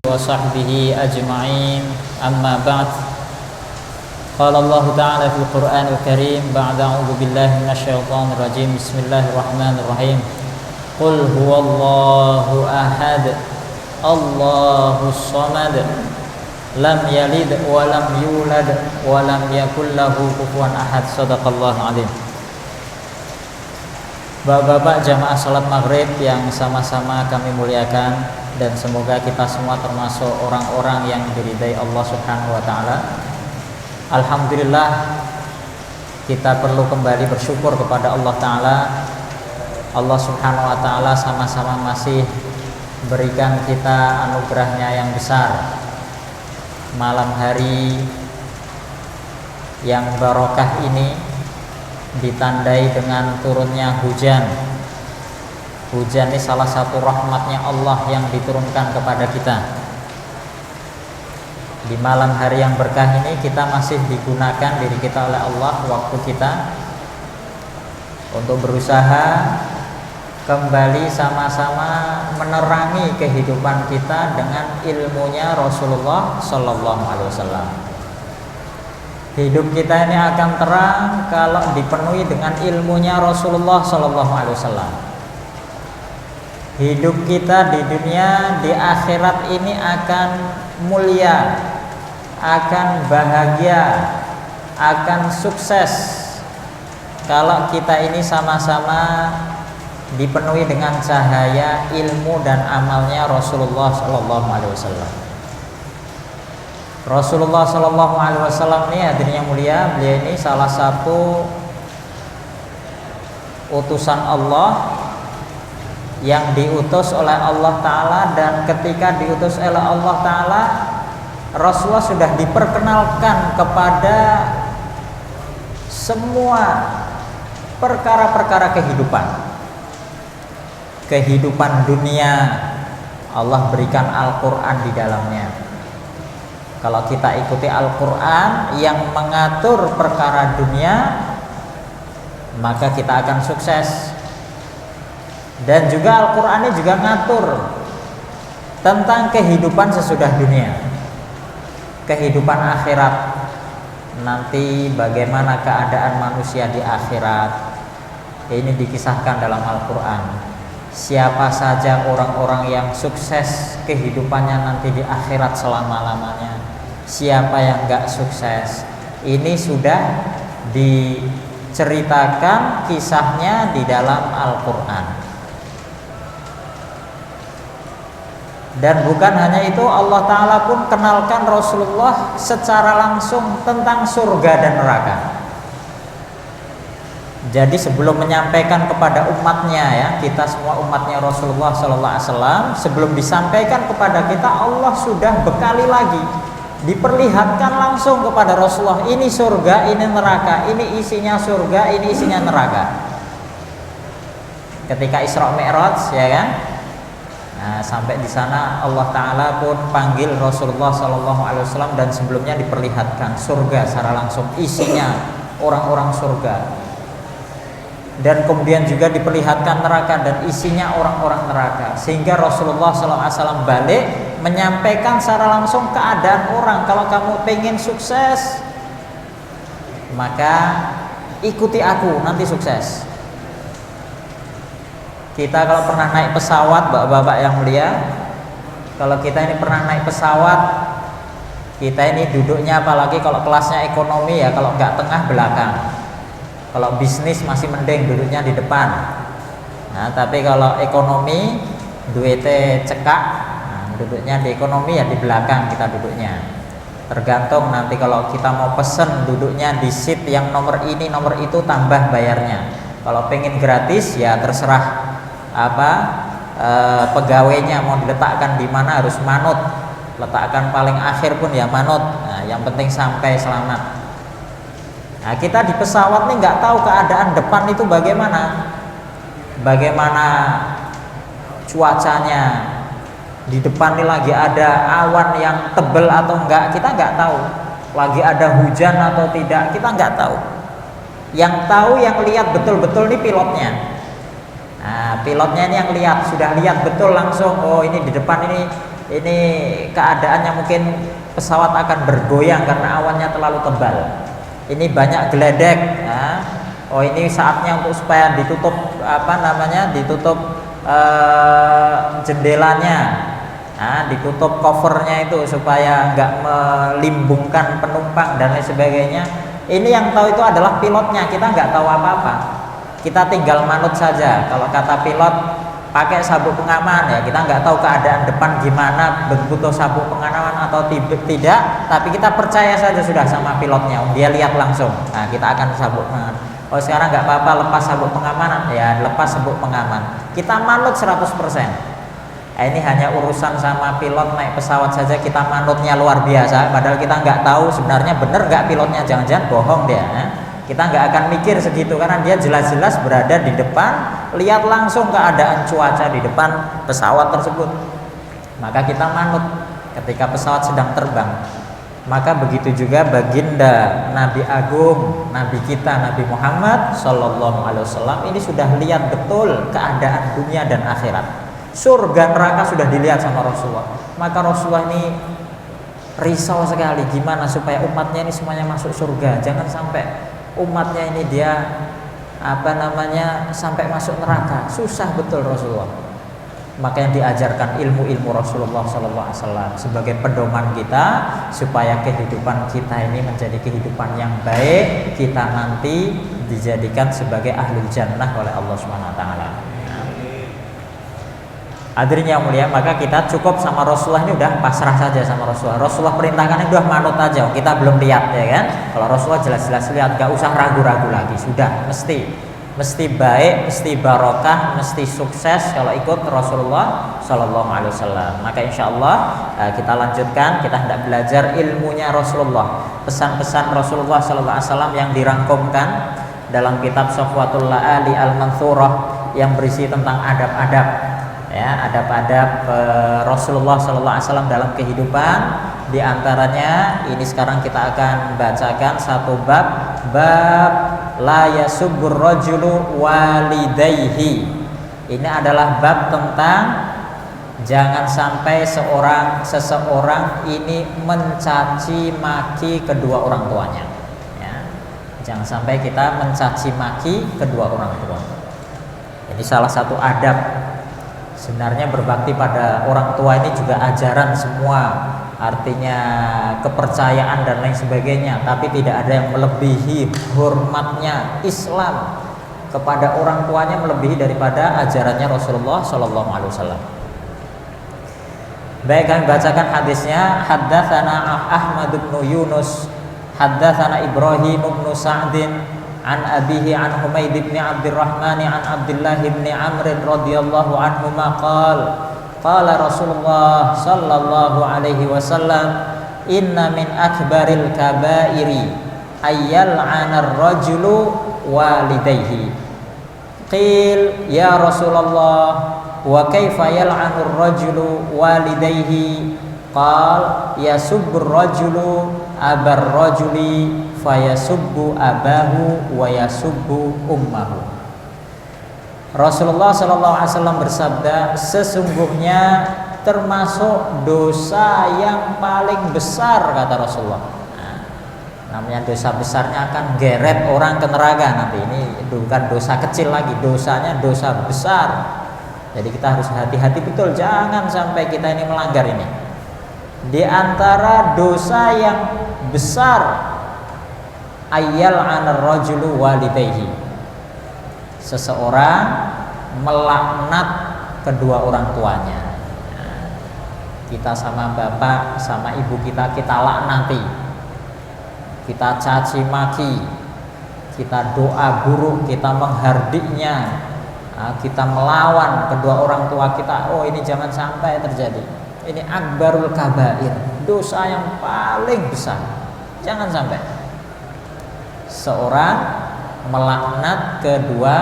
وصحبه أجمعين أما بعد قال الله تعالى في القرآن الكريم بعد أعوذ بالله من الشيطان الرجيم بسم الله الرحمن الرحيم قل هو الله أحد الله الصمد لم يلد ولم يولد ولم يكن له كفوا أحد صدق الله العظيم. Bapak-bapak jamaah salat maghrib yang sama-sama kami muliakan, dan semoga kita semua termasuk orang-orang yang diridai Allah Subhanahu wa taala. Alhamdulillah, kita perlu kembali bersyukur kepada Allah taala. Allah Subhanahu wa taala sama-sama masih berikan kita anugerahnya yang besar. Malam hari yang barokah ini ditandai dengan turunnya hujan. Hujan ini salah satu rahmatnya Allah yang diturunkan kepada kita. Di malam hari yang berkah ini kita masih digunakan diri kita oleh Allah, waktu kita, untuk berusaha kembali sama-sama menerangi kehidupan kita dengan ilmunya Rasulullah Sallallahu Alaihi Wasallam. Hidup kita ini akan terang kalau dipenuhi dengan ilmunya Rasulullah Sallallahu Alaihi Wasallam. Hidup kita di dunia, di akhirat ini akan mulia, akan bahagia, akan sukses kalau kita ini sama-sama dipenuhi dengan cahaya ilmu dan amalnya Rasulullah Sallallahu Alaihi Wasallam. Rasulullah Sallallahu Alaihi Wasallam ini hadirin yang mulia, beliau ini salah satu utusan Allah yang diutus oleh Allah Ta'ala, dan ketika diutus oleh Allah Ta'ala, Rasulullah sudah diperkenalkan kepada semua perkara-perkara kehidupan dunia. Allah berikan Al-Quran di dalamnya. Kalau kita ikuti Al-Quran yang mengatur perkara dunia, maka kita akan sukses. Dan juga Al-Quran ini juga ngatur tentang kehidupan sesudah dunia, kehidupan akhirat. Nanti bagaimana keadaan manusia di akhirat, ini dikisahkan dalam Al-Quran. Siapa saja orang-orang yang sukses kehidupannya nanti di akhirat selama-lamanya, siapa yang gak sukses, ini sudah diceritakan kisahnya di dalam Al-Quran. Dan bukan hanya itu, Allah Ta'ala pun kenalkan Rasulullah secara langsung tentang surga dan neraka. Jadi sebelum menyampaikan kepada umatnya, ya, kita semua umatnya Rasulullah Sallallahu Alaihi Wasallam, sebelum disampaikan kepada kita, Allah sudah bekali lagi, diperlihatkan langsung kepada Rasulullah, ini surga, ini neraka, ini isinya surga, ini isinya neraka. Ketika Isra Mi'raj, ya kan? Nah, sampai di sana Allah Ta'ala pun panggil Rasulullah Sallallahu Alaihi Wasallam, dan sebelumnya diperlihatkan surga secara langsung, isinya orang-orang surga. Dan kemudian juga diperlihatkan neraka dan isinya orang-orang neraka, sehingga Rasulullah SAW balik menyampaikan secara langsung keadaan orang. Kalau kamu pengen sukses, maka ikuti aku, nanti sukses. Kita kalau pernah naik pesawat, bapak-bapak yang mulia, kalau kita ini pernah naik pesawat, kita ini duduknya, apalagi kalau kelasnya ekonomi, ya, kalau nggak tengah, belakang. Kalau bisnis masih mending duduknya di depan. Nah, tapi kalau ekonomi duitnya cekak, nah, duduknya di ekonomi ya di belakang kita duduknya. Tergantung nanti kalau kita mau pesen duduknya di seat yang nomor ini nomor itu, tambah bayarnya. Kalau pengen gratis ya terserah pegawainya mau diletakkan di mana, harus manut. Letakkan paling akhir pun ya manut. Nah, yang penting sampai selamat. Nah, kita di pesawat nih nggak tahu keadaan depan itu bagaimana cuacanya. Di depan nih lagi ada awan yang tebel atau enggak, kita nggak tahu. Lagi ada hujan atau tidak, kita nggak tahu. Yang tahu, yang lihat betul-betul nih pilotnya. Nah, pilotnya ini yang lihat, sudah lihat betul langsung, oh ini di depan ini ini keadaannya mungkin pesawat akan bergoyang karena awannya terlalu tebal. Ini banyak geledek. Ya. Oh ini saatnya untuk supaya ditutup ditutup jendelanya, ditutup covernya itu supaya nggak melimbungkan penumpang dan lain sebagainya. Ini yang tahu itu adalah pilotnya, kita nggak tahu apa-apa. Kita tinggal manut saja. Kalau kata pilot pakai sabuk pengaman, ya kita nggak tahu keadaan depan gimana, butuh sabuk pengaman atau tidak, tapi kita percaya saja sudah sama pilotnya. Dia lihat langsung. Nah, kita akan sabuk pengaman. Oh sekarang nggak apa-apa lepas sabuk pengamanan, ya lepas sabuk pengaman. Kita manut 100%. Ini hanya urusan sama pilot naik pesawat saja kita manutnya luar biasa. Padahal kita nggak tahu sebenarnya benar nggak pilotnya, jangan-jangan bohong dia. Kita nggak akan mikir segitu karena dia jelas-jelas berada di depan, lihat langsung keadaan cuaca di depan pesawat tersebut. Maka kita manut ketika pesawat sedang terbang. Maka begitu juga baginda Nabi Agung, Nabi kita Nabi Muhammad Sallallahu Alaihi Wasallam ini sudah lihat betul keadaan dunia dan akhirat. Surga neraka sudah dilihat sama Rasulullah. Maka Rasulullah ini risau sekali gimana supaya umatnya ini semuanya masuk surga. Jangan sampai umatnya ini dia sampai masuk neraka. Susah betul Rasulullah. Maka yang diajarkan ilmu-ilmu Rasulullah SAW sebagai pedoman kita supaya kehidupan kita ini menjadi kehidupan yang baik, kita nanti dijadikan sebagai ahlul jannah oleh Allah Subhanahu Wa Taala. Hadirin yang mulia, maka kita cukup sama Rasulullah ini udah pasrah saja sama Rasulullah. Rasulullah perintahkan udah manut aja, kita belum lihat ya kan. Kalau Rasulullah jelas-jelas lihat, gak usah ragu-ragu lagi, sudah mesti baik, mesti barokah, mesti sukses kalau ikut Rasulullah Sallallahu Alaihi Wasallam. Maka insya Allah kita lanjutkan, kita hendak belajar ilmunya Rasulullah, pesan-pesan Rasulullah Sallallahu Alaihi Wasallam yang dirangkumkan dalam kitab Safwatul La'ali Al-Manthurah yang berisi tentang adab-adab. Ya, adab-adab Rasulullah Sallallahu Alaihi Wasallam dalam kehidupan. Di antaranya ini sekarang kita akan bacakan satu bab la yasubbur rajulu walidayhi. Ini adalah bab tentang jangan sampai seseorang ini mencaci maki kedua orang tuanya. Ya. Jangan sampai kita mencaci maki kedua orang tua. Ini salah satu adab. Sebenarnya berbakti pada orang tua ini juga ajaran semua, artinya kepercayaan dan lain sebagainya, tapi tidak ada yang melebihi hormatnya Islam kepada orang tuanya melebihi daripada ajarannya Rasulullah Sallallahu Alaihi Wasallam. Baik, kami bacakan hadisnya. Haddatsana Ahmad bin Yunus, haddatsana Ibrahim bin Sa'din an abihi an Humaid bin Abdurrahman an Abdullah bin Amr radhiyallahu anhuma qala Rasulullah sallallahu alaihi wasallam inna min akbaril kabairi ayyal'ana ar-rajulu walidayhi. Qil ya Rasulullah wa kaifa yal'anu ar-rajulu walidayhi? Qal yasubbu ar-rajulu abar rajuli fayasubbu abahu wa yasubbu ummahu. Rasulullah SAW bersabda, sesungguhnya termasuk dosa yang paling besar, kata Rasulullah. Namanya dosa besarnya akan geret orang ke neraka nanti. Ini bukan dosa kecil lagi, dosanya dosa besar. Jadi kita harus hati-hati betul, jangan sampai kita ini melanggar ini. Di antara dosa yang besar ayyal anar rajulu walidayhi, seseorang melaknat kedua orang tuanya. Kita sama bapak sama ibu kita laknati, kita caci maki, kita doa buruk, kita menghardiknya, kita melawan kedua orang tua kita. Oh ini jangan sampai terjadi. Ini akbarul kabair, dosa yang paling besar. Jangan sampai seorang melaknat kedua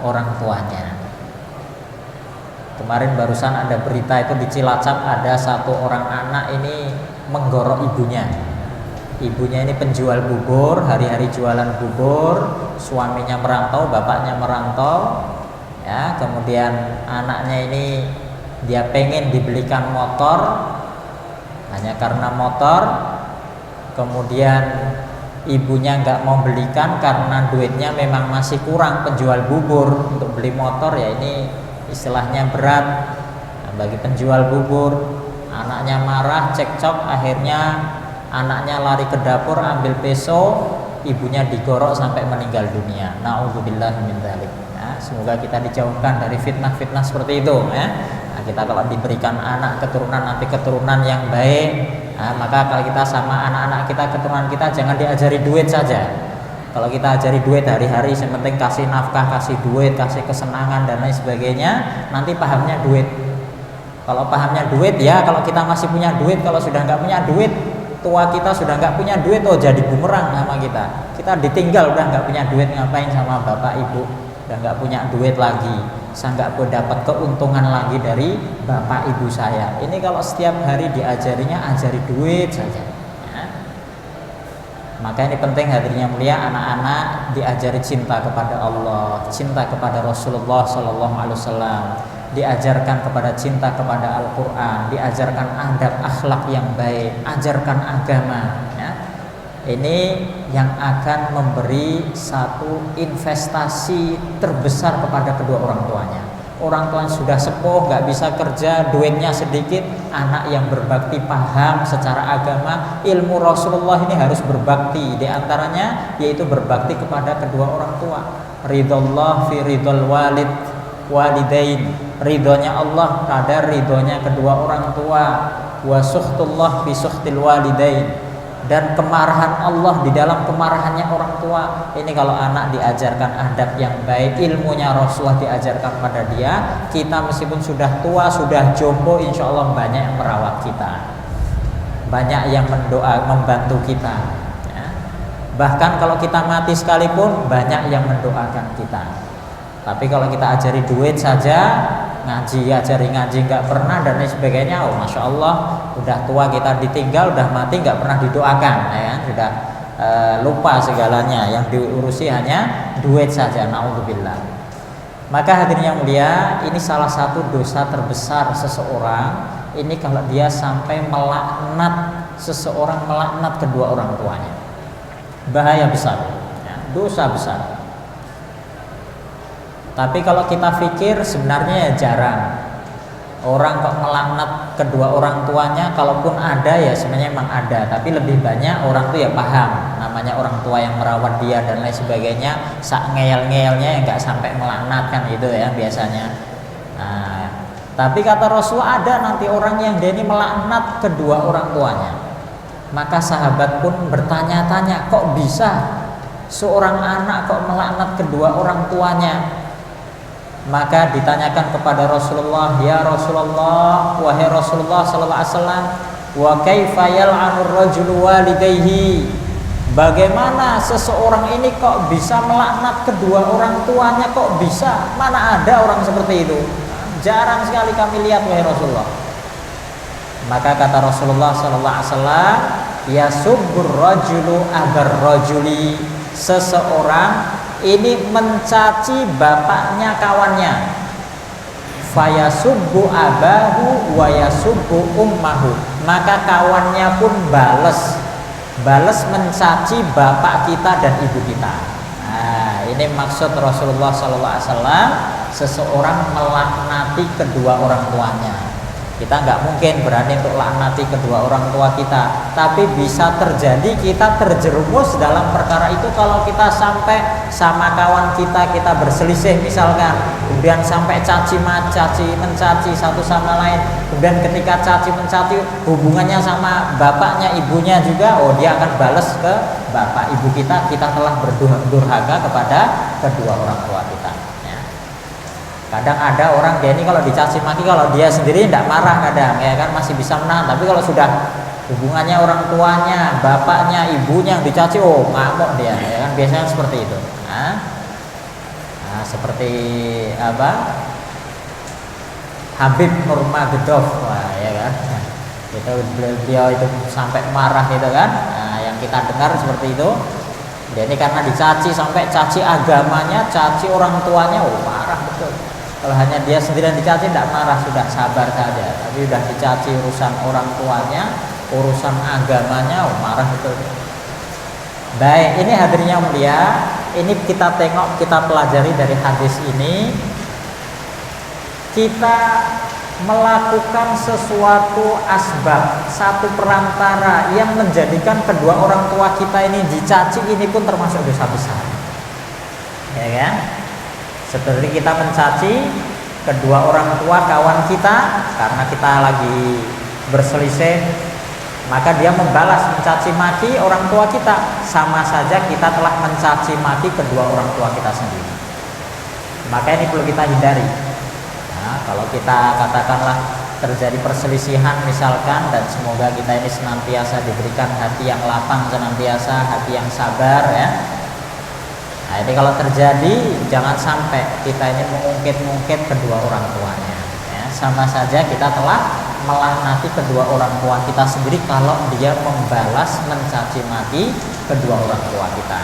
orang tuanya. Kemarin barusan ada berita itu di Cilacap, ada satu orang anak ini menggorok ibunya. Ibunya ini penjual bubur, hari-hari jualan bubur, suaminya merantau, bapaknya merantau. Ya, kemudian anaknya ini dia pengen dibelikan motor, hanya karena motor, kemudian ibunya nggak mau belikan karena duitnya memang masih kurang penjual bubur untuk beli motor, ya ini istilahnya berat. Nah, bagi penjual bubur, anaknya marah, cekcok, akhirnya anaknya lari ke dapur ambil pisau, ibunya digorok sampai meninggal dunia. Na'udzubillah min dzalik. Nah, semoga kita dijauhkan dari fitnah-fitnah seperti itu, ya. Nah, kita kalau diberikan anak keturunan, nanti keturunan yang baik, nah, maka kalau kita sama anak-anak kita, keturunan kita, jangan diajari duit saja. Kalau kita ajari duit hari-hari, yang penting kasih nafkah, kasih duit, kasih kesenangan dan lain sebagainya, nanti pahamnya duit. Kalau pahamnya duit, ya kalau kita masih punya duit. Kalau sudah nggak punya duit, tua kita sudah nggak punya duit, oh jadi bumerang sama kita. Kita ditinggal, udah nggak punya duit, ngapain sama bapak ibu, udah nggak punya duit lagi, saya nggak dapat keuntungan lagi dari bapak ibu saya. Ini kalau setiap hari diajarinya ajari duit saja, ya. Maka ini penting hadirnya mulia, anak-anak diajari cinta kepada Allah, cinta kepada Rasulullah SAW, diajarkan kepada cinta kepada Al-Quran, diajarkan adab akhlak yang baik, ajarkan agama, ya. Ini yang akan memberi satu investasi terbesar kepada kedua orang tuanya. Orang tua yang sudah sepuh, nggak bisa kerja, duitnya sedikit, anak yang berbakti, paham secara agama, ilmu Rasulullah ini harus berbakti. Di antaranya yaitu berbakti kepada kedua orang tua. Ridullah fi ridul walidain, ridhonya Allah pada ridhonya kedua orang tua. Wa sukhtullah fi sukhtil walidain, dan kemarahan Allah di dalam kemarahannya orang tua. Ini kalau anak diajarkan adab yang baik, ilmunya Rasulullah diajarkan pada dia, kita meskipun sudah tua, sudah jompo, insya Allah banyak yang merawat kita, banyak yang membantu kita, ya. Bahkan kalau kita mati sekalipun, banyak yang mendoakan kita. Tapi kalau kita ajari duit saja, ngaji, ajari ngaji nggak pernah dan lain sebagainya, oh masya Allah, udah tua kita ditinggal, udah mati nggak pernah didoakan, ya, sudah lupa segalanya, yang diurusi hanya duit saja. Naudzubillah. Maka hadirin yang mulia, ini salah satu dosa terbesar seseorang. Ini kalau dia sampai melaknat seseorang, melaknat kedua orang tuanya, bahaya besar, ya, dosa besar. Tapi kalau kita pikir sebenarnya ya jarang orang kok melaknat kedua orang tuanya. Kalaupun ada ya sebenarnya memang ada, tapi lebih banyak orang tuh ya paham namanya orang tua yang merawat dia dan lain sebagainya, sak ngeyel-ngeyelnya ya nggak sampai melaknat kan gitu ya biasanya. Nah, tapi kata Rasulullah ada nanti orang yang dia ini melaknat kedua orang tuanya. Maka sahabat pun bertanya-tanya, kok bisa seorang anak kok melaknat kedua orang tuanya? Maka ditanyakan kepada Rasulullah, ya Rasulullah, wahai Rasulullah sallallahu alaihi wasallam, wa kaifa yal'anur rajulu walidayhi, bagaimana seseorang ini kok bisa melaknat kedua orang tuanya, kok bisa? Mana ada orang seperti itu? Jarang sekali kami lihat wahai Rasulullah. Maka kata Rasulullah sallallahu alaihi wasallam, yasubbur rajulu abar rajuli, seseorang ini mencaci bapaknya kawannya, fayasubbu abahu wa yasubbu ummahu, maka kawannya pun balas mencaci bapak kita dan ibu kita. Nah, ini maksud Rasulullah SAW, seseorang melaknati kedua orang tuanya. Kita nggak mungkin berani untuk laknati kedua orang tua kita, tapi bisa terjadi kita terjerumus dalam perkara itu kalau kita sampai sama kawan kita berselisih misalkan, kemudian sampai caci mencaci satu sama lain, kemudian ketika caci mencaci hubungannya sama bapaknya ibunya juga, oh dia akan balas ke bapak ibu kita telah berdurhaka kepada kedua orang tua kita. Kadang ada orang dia ini kalau dicaci maki, kalau dia sendiri tidak marah kadang, ya kan masih bisa menahan. Tapi kalau sudah hubungannya orang tuanya, bapaknya, ibunya yang dicaci, oh ngamuk dia, ya kan biasanya seperti itu. Nah, seperti apa? Habib Nurmagomedov, wah ya kan. Itu beliau itu sampai marah itu kan. Nah, yang kita dengar seperti itu. Dia ini karena dicaci sampai caci agamanya, caci orang tuanya, oh marah betul. Kalau hanya dia sendiri yang dicaci tidak marah, sudah sabar saja. Tapi sudah dicaci urusan orang tuanya, urusan agamanya, marah betul. Baik, ini hadirin yang mulia, ini kita tengok, kita pelajari dari hadis ini. Kita melakukan sesuatu asbab, satu perantara yang menjadikan kedua orang tua kita ini dicaci, ini pun termasuk dosa besar, ya kan? Seperti kita mencaci kedua orang tua kawan kita karena kita lagi berselisih, maka dia membalas mencaci maki orang tua kita, sama saja kita telah mencaci maki kedua orang tua kita sendiri. Maka ini perlu kita hindari. Nah, kalau kita katakanlah terjadi perselisihan misalkan, dan semoga kita ini senantiasa diberikan hati yang lapang, senantiasa hati yang sabar ya. Nah, ini kalau terjadi jangan sampai kita ini mengungkit-ungkit kedua orang tuanya ya. Sama saja kita telah melaknati kedua orang tua kita sendiri kalau dia membalas mencaci maki kedua orang tua kita.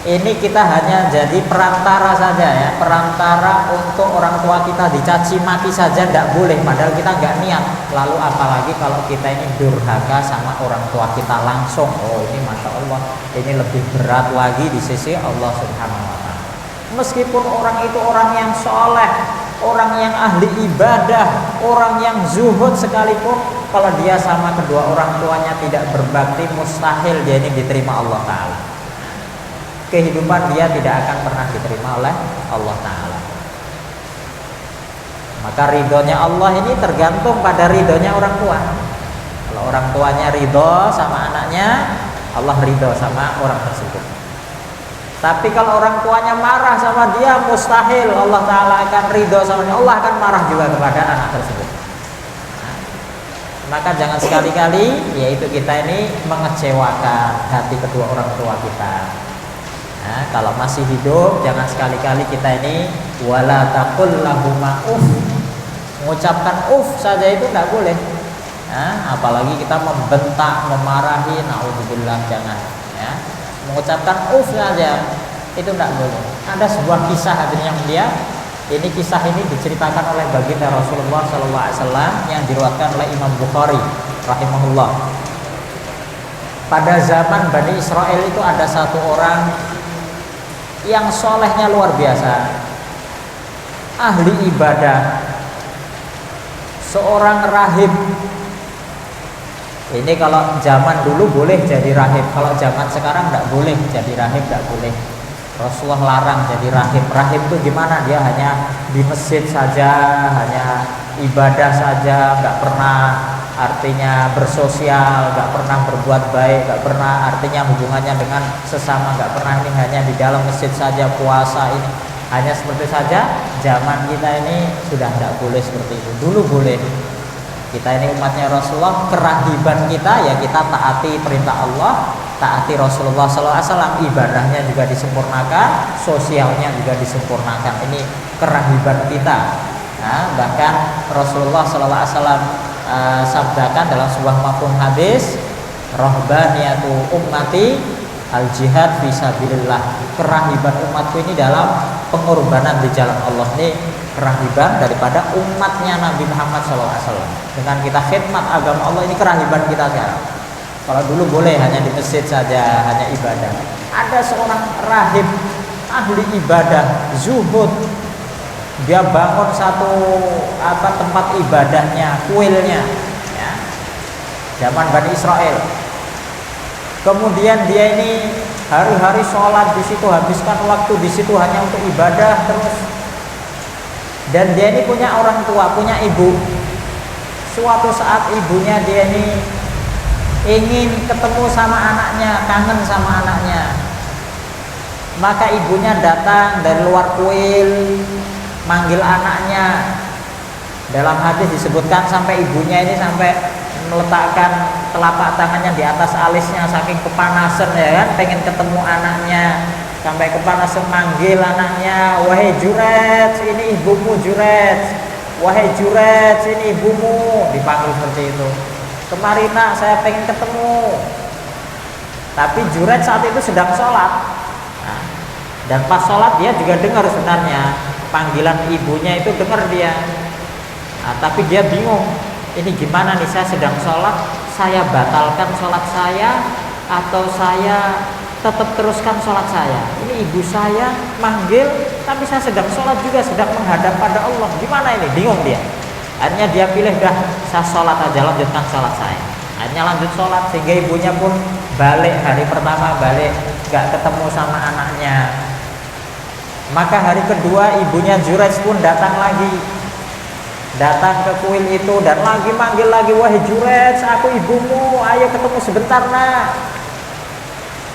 Ini kita hanya jadi perantara saja ya, perantara untuk orang tua kita dicaci maki saja tidak boleh, padahal kita nggak niat. Lalu apalagi kalau kita ini durhaka sama orang tua kita langsung, oh ini masya Allah, ini lebih berat lagi di sisi Allah Subhanahu Wa Taala. Meskipun orang itu orang yang soleh, orang yang ahli ibadah, orang yang zuhud sekalipun, kalau dia sama kedua orang tuanya tidak berbakti, mustahil dia ini diterima Allah Ta'ala. Kehidupan dia tidak akan pernah diterima oleh Allah Ta'ala. Maka ridhonya Allah ini tergantung pada ridhonya orang tua. Kalau orang tuanya ridho sama anaknya, Allah ridho sama orang tersebut. Tapi kalau orang tuanya marah sama dia, mustahil Allah Ta'ala akan ridho sama dia. Allah akan marah juga kepada anak tersebut. Nah, maka jangan sekali-kali yaitu kita ini mengecewakan hati kedua orang tua kita. Nah, kalau masih hidup jangan sekali-kali kita ini wala taqul lahuma uff. Mengucapkan uff saja itu tidak boleh. Nah, apalagi kita membentak, memarahi, naudzubillah, jangan ya. Mengucapkan uff saja itu tidak boleh. Ada sebuah kisah hadirin yang mulia. Ini kisah ini diceritakan oleh baginda Rasulullah SAW yang diriwayatkan oleh Imam Bukhari rahimahullah. Pada zaman Bani Israel itu ada satu orang yang solehnya luar biasa, ahli ibadah, seorang rahib. Ini kalau zaman dulu boleh jadi rahib, kalau zaman sekarang tidak boleh jadi rahib, tidak boleh. Rasulullah larang jadi rahib. Rahib itu gimana? Dia hanya di masjid saja, hanya ibadah saja, nggak pernah artinya bersosial, nggak pernah berbuat baik, nggak pernah artinya hubungannya dengan sesama, nggak pernah. Ini hanya di dalam masjid saja, puasa ini hanya seperti saja. Zaman kita ini sudah tidak boleh seperti itu. Dulu boleh. Kita ini umatnya Rasulullah, kerahiban kita ya kita taati perintah Allah, taati Rasulullah SAW, ibadahnya juga disempurnakan, sosialnya juga disempurnakan. Ini kerahiban kita. Nah, bahkan Rasulullah SAW sabdakan dalam sebuah mafhum hadis, rahbaniyatu ummati al jihad fisabilillah. Kerahiban umatku ini dalam pengorbanan di jalan Allah. Ini kerahiban daripada umatnya Nabi Muhammad SAW. Dengan kita khidmat agama Allah, ini kerahiban kita sekarang. Kalau dulu boleh hanya di masjid saja, hanya ibadah. Ada seorang rahib ahli ibadah, zuhud. Dia bangun satu tempat ibadahnya, kuilnya ya. Zaman Bani Israel. Kemudian dia ini hari-hari sholat di situ, habiskan waktu di situ hanya untuk ibadah terus. Dan dia ini punya orang tua, punya ibu. Suatu saat ibunya dia ini ingin ketemu sama anaknya, kangen sama anaknya. Maka ibunya datang dari luar kuil, manggil anaknya. Dalam hadis disebutkan sampai ibunya ini sampai meletakkan telapak tangannya di atas alisnya saking kepanasan ya kan, pengen ketemu anaknya. Sampai kepanasan manggil anaknya, wahai Juret, ini ibumu Juret. Wahai Juret, ini ibumu. Dipanggil seperti itu. Kemari nak, saya pengen ketemu. Tapi Juret saat itu sedang sholat. Nah, dan pas sholat dia juga dengar sebenarnya panggilan ibunya itu dengar dia. Nah, tapi dia bingung, ini gimana nih, saya sedang sholat, saya batalkan sholat saya atau saya tetap teruskan sholat saya? Ini ibu saya manggil, tapi saya sedang sholat juga, sedang menghadap pada Allah. Gimana ini? Bingung dia. Akhirnya dia pilih, dah saya sholat aja, lanjutkan sholat saya. Akhirnya lanjut sholat, sehingga ibunya pun balik. Hari pertama balik, gak ketemu sama anaknya. Maka hari kedua ibunya Jurej pun datang lagi, datang ke kuil itu dan lagi manggil lagi, wahai Jurej, aku ibumu, ayo ketemu sebentar nak.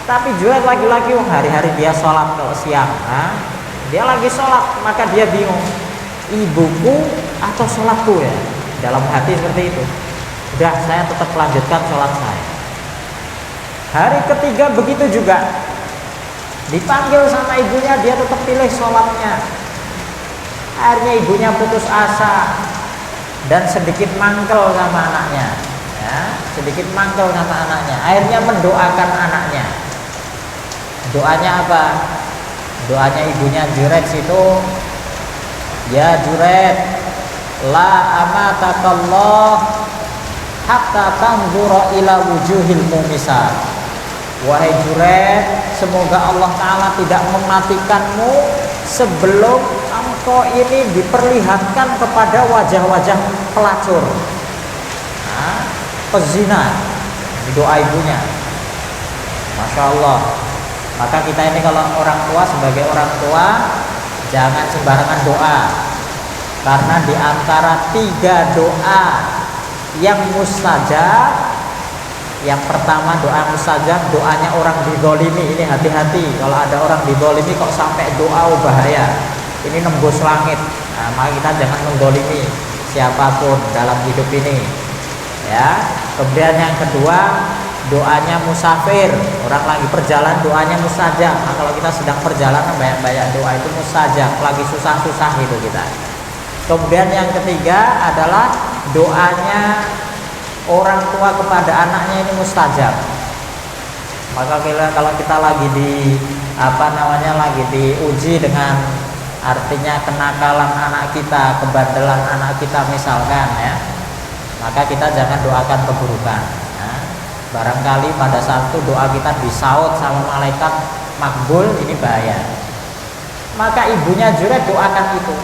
Tapi Jurej lagi-lagi, hari-hari dia sholat kalau siang, dia lagi sholat, maka dia bingung, ibuku atau sholatku ya, dalam hati seperti itu. Udah, saya tetap lanjutkan sholat saya. Hari ketiga begitu juga, dipanggil sama ibunya, dia tetap pilih sholatnya. Akhirnya ibunya putus asa dan sedikit mangkel sama anaknya, ya, sedikit mangkel sama anaknya. Akhirnya mendoakan anaknya. Doanya apa? Doanya ibunya Jurej itu, ya Jurej, la amatakallah hatta tanzura ila wujuhil mumisat. Wahai Jurej, semoga Allah Ta'ala tidak mematikanmu sebelum engkau ini diperlihatkan kepada wajah-wajah pelacur, pezina. Doa ibunya, Masya Allah. Maka kita ini kalau orang tua, sebagai orang tua, jangan sembarangan doa, karena di antara 3 doa yang mustajab, yang pertama doa mustajab, doanya orang dizolimi. Ini hati-hati, kalau ada orang dizolimi kok sampai doa, bahaya, ini nembus langit. Nah, maka kita jangan menzolimi siapapun dalam hidup ini, ya. Kemudian yang kedua, doanya musafir, orang lagi perjalanan doanya mustajab. Nah, kalau kita sedang perjalanan, banyak-banyak doa itu mustajab, lagi susah-susah itu kita. Kemudian yang ketiga adalah doanya orang tua kepada anaknya, ini mustajab. Maka kalau kita lagi lagi diuji dengan, artinya kenakalan anak kita, kebandelan anak kita misalkan, ya, maka kita jangan doakan keburukan. Nah, barangkali pada saat itu doa kita disaut sama malaikat makbul, ini bahaya. Maka ibunya Jurej doakan itu,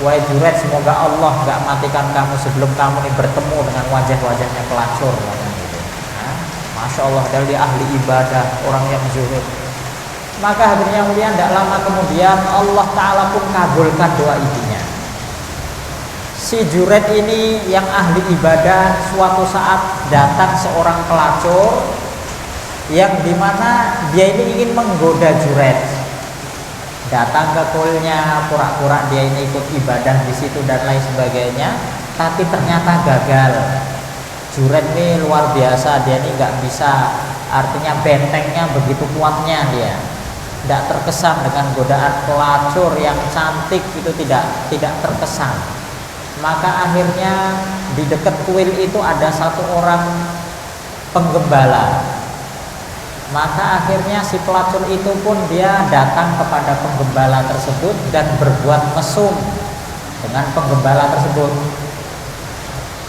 wahai Jurej, semoga Allah gak matikan kamu sebelum kamu ini bertemu dengan wajah-wajahnya pelacur. Nah, Masya Allah, dari ahli ibadah, orang yang zuhud. Maka akhirnya mulia, tidak lama kemudian Allah Ta'ala pun kabulkan doa ibunya. Si Jurej ini yang ahli ibadah, suatu saat datang seorang pelacur yang dimana dia ini ingin menggoda Jurej. Datang ke kuilnya, pura-pura dia ini ikut ibadah di situ dan lain sebagainya, tapi ternyata gagal. Jurej ini luar biasa, dia ini nggak bisa, artinya bentengnya begitu kuatnya dia, tidak terkesan dengan godaan pelacur yang cantik itu, tidak terkesan. Maka akhirnya di dekat kuil itu ada satu orang penggembala. Maka akhirnya si pelacur itu pun dia datang kepada penggembala tersebut dan berbuat mesum dengan penggembala tersebut.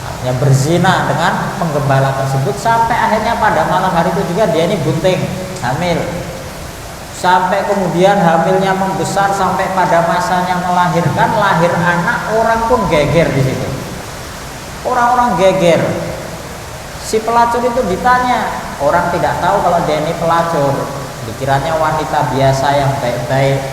Artinya berzina dengan penggembala tersebut, sampai akhirnya pada malam hari itu juga dia ini bunting, hamil. Sampai kemudian hamilnya membesar, sampai pada masanya melahirkan, lahir anak, orang pun geger di situ. Orang-orang geger. Si pelacur itu ditanya, orang tidak tahu kalau dia ini pelacur, dikiranya wanita biasa yang baik-baik.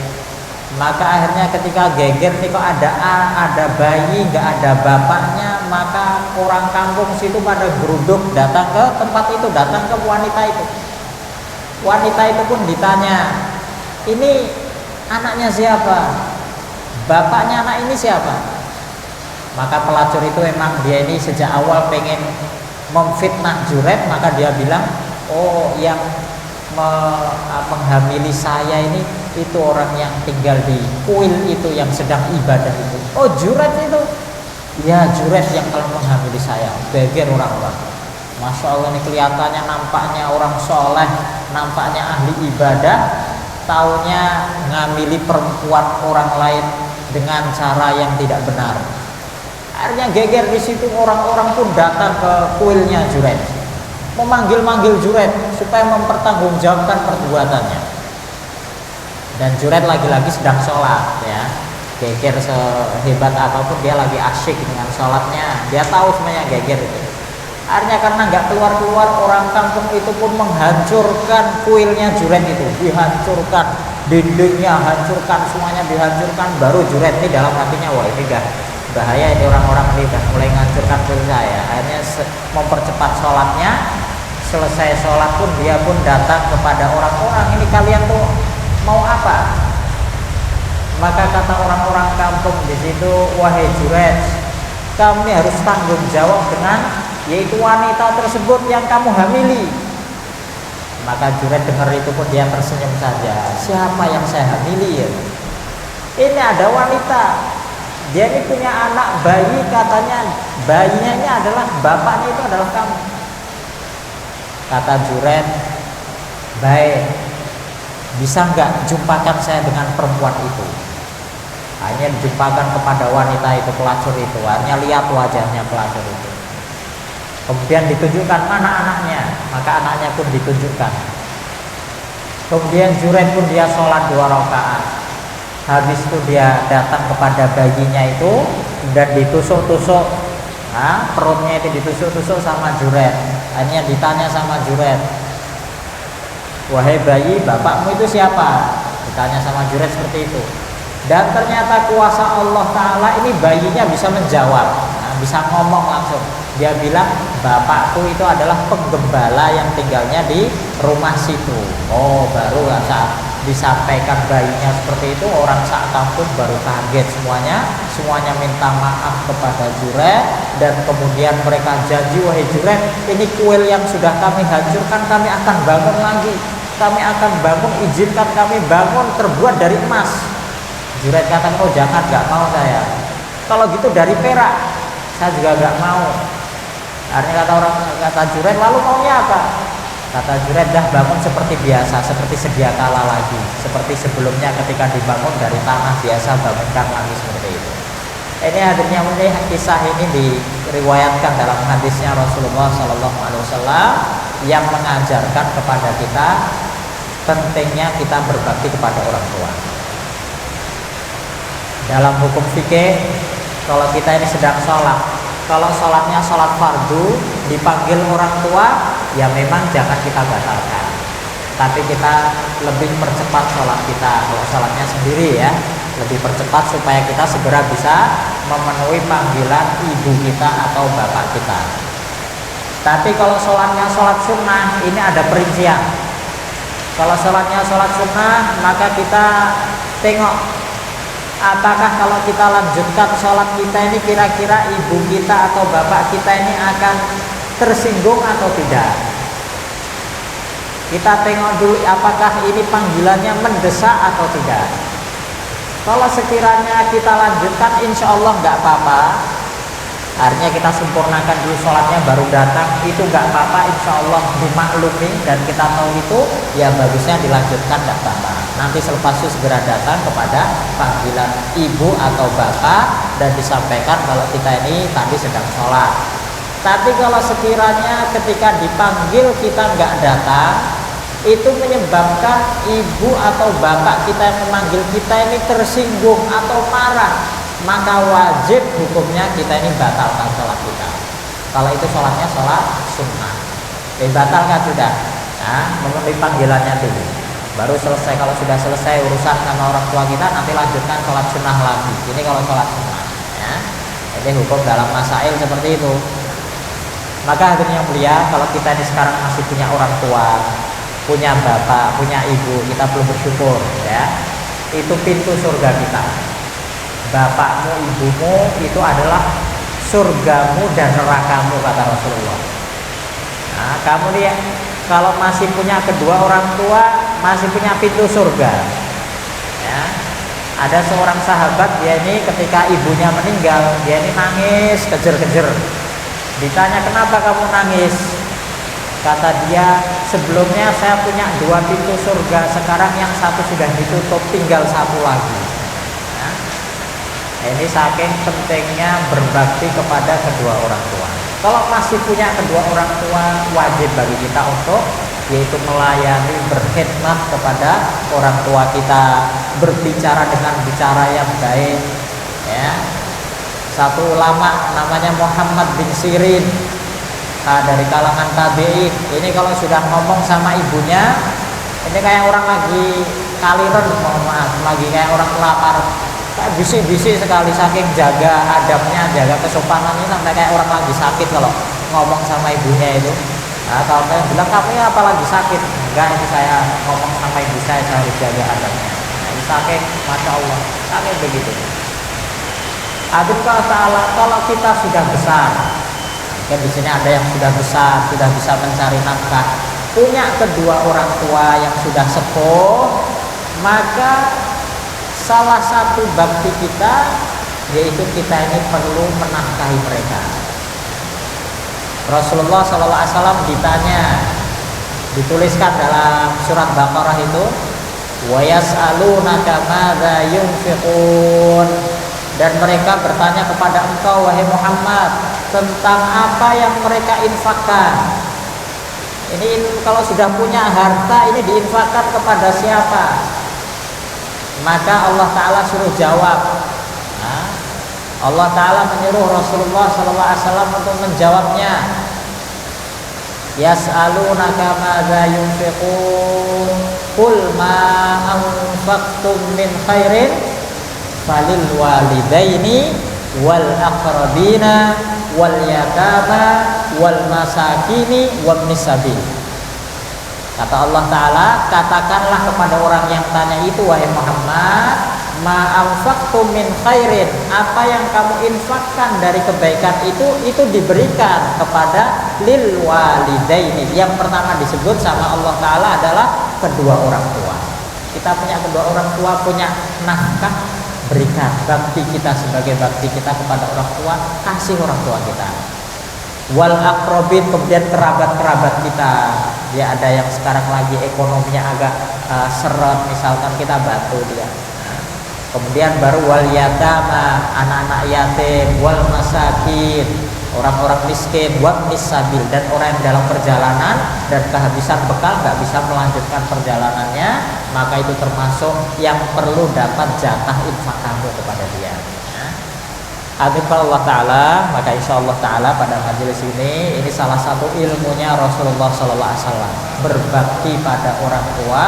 Maka akhirnya ketika geger nih, kok ada bayi nggak ada bapaknya, maka orang kampung situ pada geruduk datang ke tempat itu, datang ke wanita itu. Wanita itu pun ditanya, ini anaknya siapa? Bapaknya anak ini siapa? Maka pelacur itu memang dia ini sejak awal pengen memfitnah Jurej, maka dia bilang, oh yang menghamili saya ini itu orang yang tinggal di kuil itu yang sedang ibadah itu. Oh Jurej itu? Ya Jurej yang telah menghamili saya. Geger orang-orang. Masya Allah, ini kelihatannya nampaknya orang soleh, nampaknya ahli ibadah, taunya ngamili perempuan orang lain dengan cara yang tidak benar. Akhirnya geger di situ, orang-orang pun datang ke kuilnya Juret, memanggil-manggil Juret supaya mempertanggungjawabkan perbuatannya. Dan Juret lagi-lagi sedang sholat ya, geger sehebat apapun dia lagi asyik dengan sholatnya, dia tahu semuanya geger itu. Akhirnya karena nggak keluar-keluar, orang kampung itu pun menghancurkan kuilnya Juret itu, dihancurkan, dindingnya hancurkan, semuanya dihancurkan. Baru Juret ini dalam hatinya, wah ini dah bahaya, ini orang-orang ini dah mulai menghancurkan kuil saya. Akhirnya mempercepat sholatnya. Selesai sholat pun dia pun datang kepada orang-orang, ini kalian tuh mau apa? Maka kata orang-orang kampung di situ, wahai Juret, kami harus tanggung jawab dengan yaitu wanita tersebut yang kamu hamili. Maka Juret dengar itu pun dia tersenyum saja. Siapa yang saya hamili ya? Ini ada wanita, dia ini punya anak bayi, katanya bayinya ini adalah bapaknya itu adalah kamu. Kata Juret, baik, bisa nggak jumpakan saya dengan perempuan itu? Hanya dijumpakan kepada wanita itu, pelacur itu. Hanya lihat wajahnya pelacur itu. Kemudian ditunjukkan mana anaknya, maka anaknya pun ditunjukkan. Kemudian Juret pun dia sholat 2 rakaat. Habis itu dia datang kepada bayinya itu dan ditusuk-tusuk. Nah, perutnya itu ditusuk-tusuk sama Juret. Hanya ditanya sama Juret, wahai bayi, bapakmu itu siapa? Ditanya sama Juret seperti itu. Dan ternyata kuasa Allah Ta'ala ini bayinya bisa menjawab, nah, bisa ngomong langsung. Dia bilang, bapakku itu adalah penggembala yang tinggalnya di rumah situ. Oh, baru saat disampaikan bayinya seperti itu, orang sak kampung baru kaget semuanya. Semuanya minta maaf kepada Juret. Dan kemudian mereka janji, wahai Juret, ini kuil yang sudah kami hancurkan, kami akan bangun lagi. Kami akan bangun, izinkan kami bangun terbuat dari emas. Juret kata, oh jangan, gak mau saya. Kalau gitu dari perak, saya juga gak mau. Akhirnya kata Juret, lalu maunya apa? Kata Juret, dah bangun seperti biasa, seperti sedia kala lagi, seperti sebelumnya ketika dibangun dari tanah biasa, bangunkan lagi seperti itu. Ini hadirnya kisah ini diriwayatkan dalam hadisnya Rasulullah SAW yang mengajarkan kepada kita pentingnya kita berbakti kepada orang tua. Dalam hukum fikih, kalau kita ini sedang sholat, kalau sholatnya sholat fardu, dipanggil orang tua, ya memang jangan kita batalkan. Tapi kita lebih percepat sholat kita, kalau sholatnya sendiri ya, lebih percepat supaya kita segera bisa memenuhi panggilan ibu kita atau bapak kita. Tapi kalau sholatnya sholat sunnah, ini ada perincian. Kalau sholatnya sholat sunnah, maka kita tengok apakah kalau kita lanjutkan sholat kita ini kira-kira ibu kita atau bapak kita ini akan tersinggung atau tidak. Kita tengok dulu apakah ini panggilannya mendesak atau tidak. Kalau sekiranya kita lanjutkan, insya Allah nggak apa-apa. Artinya kita sempurnakan dulu sholatnya baru datang, itu nggak apa-apa, insya Allah dimaklumi dan kita tahu itu, ya bagusnya dilanjutkan, nggak apa-apa. Nanti selepas itu segera datang kepada panggilan ibu atau bapak dan disampaikan kalau kita ini tadi sedang sholat. Tapi kalau sekiranya ketika dipanggil kita nggak datang, itu menyebabkan ibu atau bapak kita yang memanggil kita ini tersinggung atau marah, maka wajib hukumnya kita ini batalkan sholat kita. Kalau itu sholatnya sholat sunnah, batalkan sudah. Nah, memenuhi panggilannya dulu, baru selesai. Kalau sudah selesai urusan sama orang tua kita, nanti lanjutkan sholat sunnah lagi. Ini kalau sholat sunnah ya. Jadi hukum dalam masail seperti itu. Maka akhirnya mulia, kalau kita ini sekarang masih punya orang tua, punya bapak, punya ibu, kita perlu bersyukur ya. Itu pintu surga kita. Bapakmu, ibumu itu adalah surgamu dan nerakamu, kata Rasulullah. Nah, kamu nih kalau masih punya kedua orang tua, masih punya pintu surga ya. Ada seorang sahabat, dia ini ketika ibunya meninggal, dia ini nangis kejer-kejer. Ditanya, kenapa kamu nangis? Kata dia, sebelumnya saya punya 2 pintu surga, sekarang yang satu sudah ditutup, tinggal 1 lagi. Ini saking pentingnya berbakti kepada kedua orang tua. Kalau masih punya kedua orang tua, wajib bagi kita untuk yaitu melayani, berkhidmat kepada orang tua kita, berbicara dengan bicara yang baik. Ya, satu ulama namanya Muhammad bin Sirin, dari kalangan tabi'in. Ini kalau sudah ngomong sama ibunya, ini kayak orang lagi kaliren, mohon maaf, lagi kayak orang lapar, kayak bisik-bisik sekali, saking jaga adabnya, jaga kesopanannya, sampai kayak orang lagi sakit kalau ngomong sama ibunya itu. Nah, kalau kalian bilang kamu ya apa lagi sakit? Enggak, ini saya ngomong sama ibu saya harus jaga adabnya. Nah, ini saking, masya Allah, saking begitu. Adil ta'ala, kalau kita sudah besar, kan di sini ada yang sudah besar, sudah bisa mencari nafkah, punya kedua orang tua yang sudah sepuh, maka salah satu bakti kita yaitu kita ini perlu menafkahi mereka. Rasulullah SAW ditanya, dituliskan dalam surat Baqarah itu, wa yas'alunaka madza yunfiqun, dan mereka bertanya kepada engkau wahai Muhammad tentang apa yang mereka infakkan. Ini kalau sudah punya harta ini diinfakkan kepada siapa? Maka Allah Ta'ala suruh jawab. Nah, Allah Ta'ala menyuruh Rasulullah SAW untuk menjawabnya. Yas'alunaka madza yunfiqun qul ma anfaqtum min khairin falil walidaini wal aqrabina wal yatama wal masakini wabnis sabil. Kata Allah Ta'ala, katakanlah kepada orang yang tanya itu, wahai Muhammad, ma anfaqtum min khairin, apa yang kamu infakkan dari kebaikan itu diberikan kepada lil walidaini. Yang pertama disebut sama Allah Ta'ala adalah kedua orang tua. Kita punya kedua orang tua, punya nafkah, berikan. Bakti kita sebagai bakti kita kepada orang tua, kasih orang tua kita. Wal akrobin, kemudian kerabat-kerabat kita. Ya, ada yang sekarang lagi ekonominya agak seret, misalkan kita bantu dia. Kemudian baru wal yatama, anak-anak yatim, wal masakin, orang-orang miskin, wabnis sabil, dan orang yang dalam perjalanan dan kehabisan bekal nggak bisa melanjutkan perjalanannya, maka itu termasuk yang perlu dapat jatah infak kamu kepada dia. Adifal Allah Ta'ala, maka insya Allah Ta'ala pada majelis ini salah satu ilmunya Rasulullah SAW. Berbakti pada orang tua,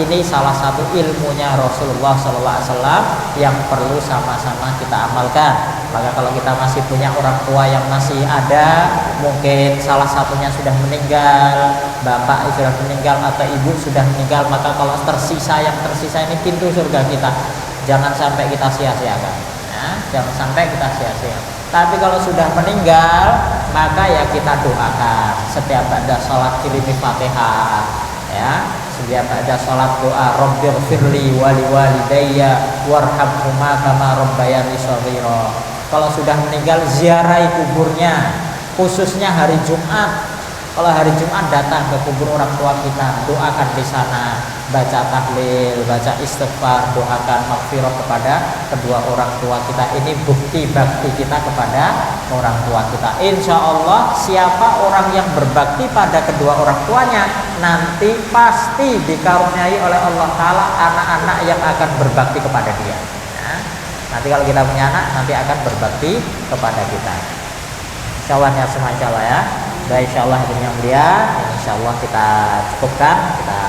ini salah satu ilmunya Rasulullah SAW yang perlu sama-sama kita amalkan. Maka kalau kita masih punya orang tua yang masih ada, mungkin salah satunya sudah meninggal, bapak sudah meninggal atau ibu sudah meninggal, maka kalau yang tersisa ini pintu surga kita, jangan sampai kita sia-siakan. Jangan sampai kita sia-sia. Tapi kalau sudah meninggal, maka ya kita doakan. Setiap ada sholat kirimi Fatihah, ya. Setiap ada sholat doa, Rabbighfirli wali walidayya warhamhuma kama rabbayani shaghira. Kalau sudah meninggal, ziarahi kuburnya, khususnya hari Jumat. Kalau hari Jumat datang ke kubur orang tua kita, doakan di sana, baca tahlil, baca istighfar, doakan maghfirah kepada kedua orang tua kita. Ini bukti bakti kita kepada orang tua kita. Insya Allah siapa orang yang berbakti pada kedua orang tuanya, nanti pasti dikaruniai oleh Allah Ta'ala anak-anak yang akan berbakti kepada dia. Nah, nanti kalau kita punya anak, nanti akan berbakti kepada kita. Insya Allah ya, semua insya Allah ya. Baik, insya Allah yang mulia, insya Allah kita cukupkan, kita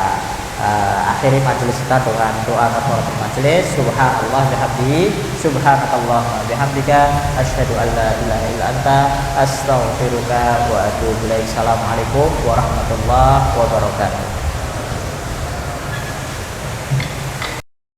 akhiri majelis kita dengan doa kafaratul majelis. Subhanallah bihamdihi, subhanakallah bihamdika, asyhadu an la ilaha illa anta, astaghfiruka wa atubu ilaik. Assalamualaikum warahmatullahi wabarakatuh.